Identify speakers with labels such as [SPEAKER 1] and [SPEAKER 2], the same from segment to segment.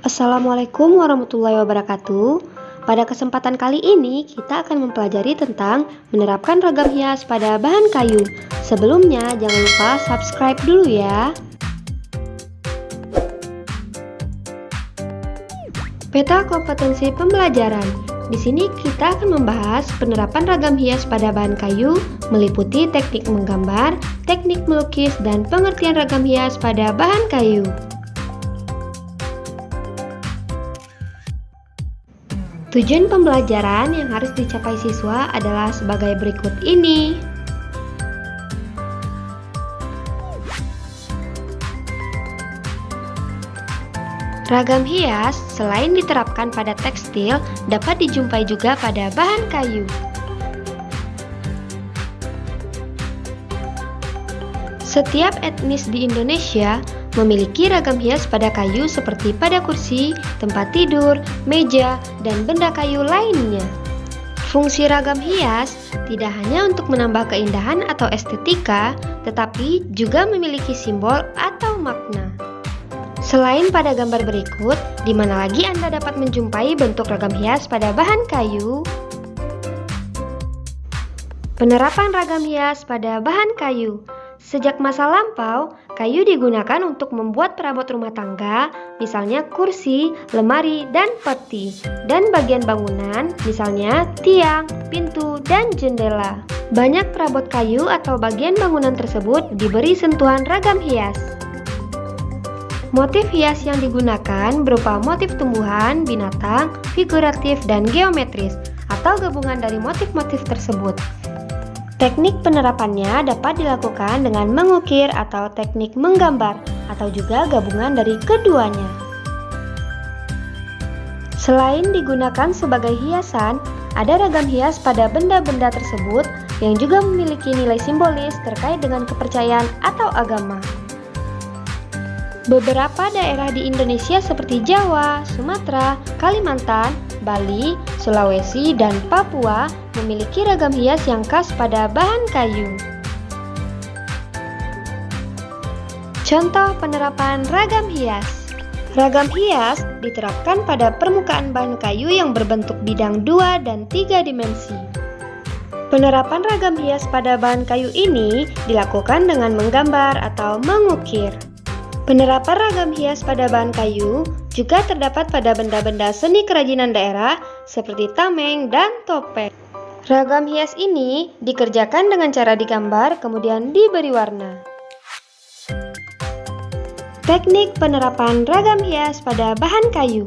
[SPEAKER 1] Assalamualaikum warahmatullahi wabarakatuh. Pada kesempatan kali ini kita akan mempelajari tentang menerapkan ragam hias pada bahan kayu. Sebelumnya jangan lupa subscribe dulu ya. Peta kompetensi pembelajaran. Di sini kita akan membahas penerapan ragam hias pada bahan kayu, meliputi teknik menggambar, teknik melukis, dan pengertian ragam hias pada bahan kayu. Tujuan pembelajaran yang harus dicapai siswa adalah sebagai berikut ini. Ragam hias selain diterapkan pada tekstil, dapat dijumpai juga pada bahan kayu. Setiap etnis di Indonesia memiliki ragam hias pada kayu seperti pada kursi, tempat tidur, meja, dan benda kayu lainnya. Fungsi ragam hias tidak hanya untuk menambah keindahan atau estetika, tetapi juga memiliki simbol atau makna. Selain pada gambar berikut, di mana lagi Anda dapat menjumpai bentuk ragam hias pada bahan kayu? Penerapan ragam hias pada bahan kayu. Sejak masa lampau, kayu digunakan untuk membuat perabot rumah tangga, misalnya kursi, lemari, dan peti, dan bagian bangunan, misalnya tiang, pintu, dan jendela. Banyak perabot kayu atau bagian bangunan tersebut diberi sentuhan ragam hias. Motif hias yang digunakan berupa motif tumbuhan, binatang, figuratif, dan geometris, atau gabungan dari motif-motif tersebut. Teknik penerapannya dapat dilakukan dengan mengukir atau teknik menggambar, atau juga gabungan dari keduanya. Selain digunakan sebagai hiasan, ada ragam hias pada benda-benda tersebut yang juga memiliki nilai simbolis terkait dengan kepercayaan atau agama. Beberapa daerah di Indonesia seperti Jawa, Sumatera, Kalimantan, Bali, Sulawesi, dan Papua memiliki ragam hias yang khas pada bahan kayu. Contoh penerapan ragam hias. Ragam hias diterapkan pada permukaan bahan kayu yang berbentuk bidang 2 dan 3 dimensi. Penerapan ragam hias pada bahan kayu ini dilakukan dengan menggambar atau mengukir. Penerapan ragam hias pada bahan kayu juga terdapat pada benda-benda seni kerajinan daerah seperti tameng dan topeng. Ragam hias ini dikerjakan dengan cara digambar kemudian diberi warna. Teknik penerapan ragam hias pada bahan kayu.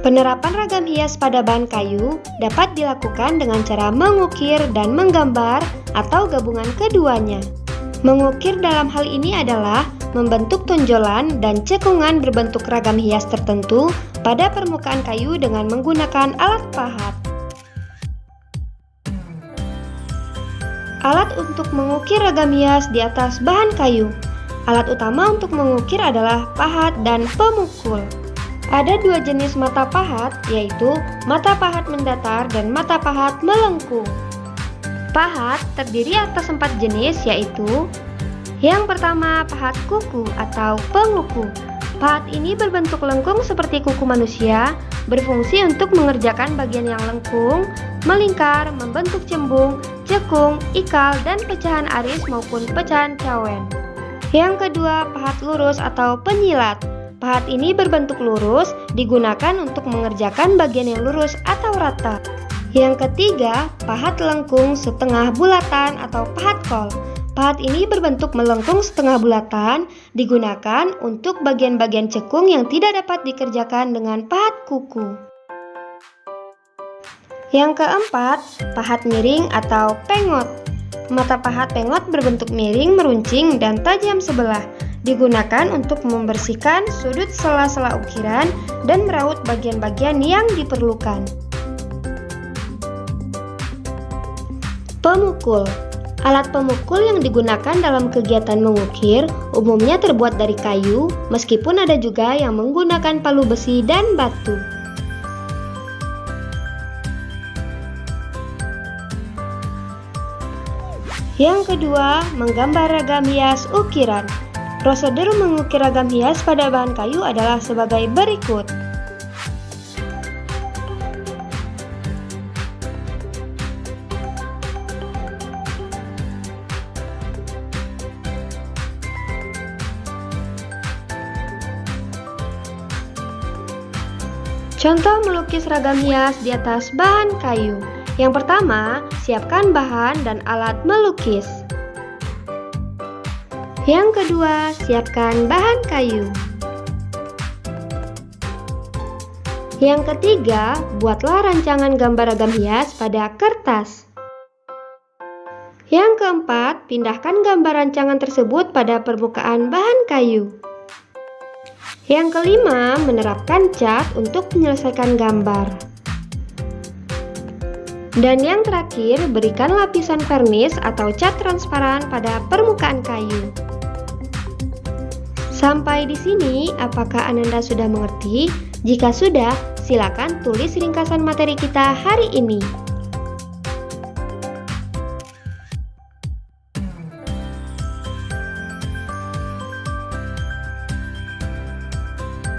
[SPEAKER 1] Penerapan ragam hias pada bahan kayu dapat dilakukan dengan cara mengukir dan menggambar atau gabungan keduanya. Mengukir dalam hal ini adalah membentuk tonjolan dan cekungan berbentuk ragam hias tertentu pada permukaan kayu dengan menggunakan alat pahat. Alat untuk mengukir ragam hias di atas bahan kayu. Alat utama untuk mengukir adalah pahat dan pemukul. Ada dua jenis mata pahat, yaitu mata pahat mendatar dan mata pahat melengkung. Pahat terdiri atas 4 jenis, yaitu yang pertama, pahat kuku atau penguku. Pahat ini berbentuk lengkung seperti kuku manusia, berfungsi untuk mengerjakan bagian yang lengkung, melingkar, membentuk cembung, cekung, ikal, dan pecahan aris maupun pecahan cawen. Yang kedua, pahat lurus atau penyilat. Pahat ini berbentuk lurus, digunakan untuk mengerjakan bagian yang lurus atau rata. Yang ketiga, pahat lengkung setengah bulatan atau pahat kol. Pahat ini berbentuk melengkung setengah bulatan, digunakan untuk bagian-bagian cekung yang tidak dapat dikerjakan dengan pahat kuku. Yang keempat, pahat miring atau pengot. Mata pahat pengot berbentuk miring, meruncing, dan tajam sebelah. Digunakan untuk membersihkan sudut sela-sela ukiran dan meraut bagian-bagian yang diperlukan. Pemukul. Alat pemukul yang digunakan dalam kegiatan mengukir umumnya terbuat dari kayu, meskipun ada juga yang menggunakan palu besi dan batu. Yang kedua, menggambar ragam hias ukiran. Prosedur mengukir ragam hias pada bahan kayu adalah sebagai berikut. Contoh melukis ragam hias di atas bahan kayu. Yang pertama, siapkan bahan dan alat melukis. Yang kedua, siapkan bahan kayu. Yang ketiga, buatlah rancangan gambar ragam hias pada kertas. Yang keempat, pindahkan gambar rancangan tersebut pada permukaan bahan kayu. Yang kelima, menerapkan cat untuk menyelesaikan gambar. Dan yang terakhir, berikan lapisan vernis atau cat transparan pada permukaan kayu. Sampai di sini, apakah Ananda sudah mengerti? Jika sudah, silakan tulis ringkasan materi kita hari ini.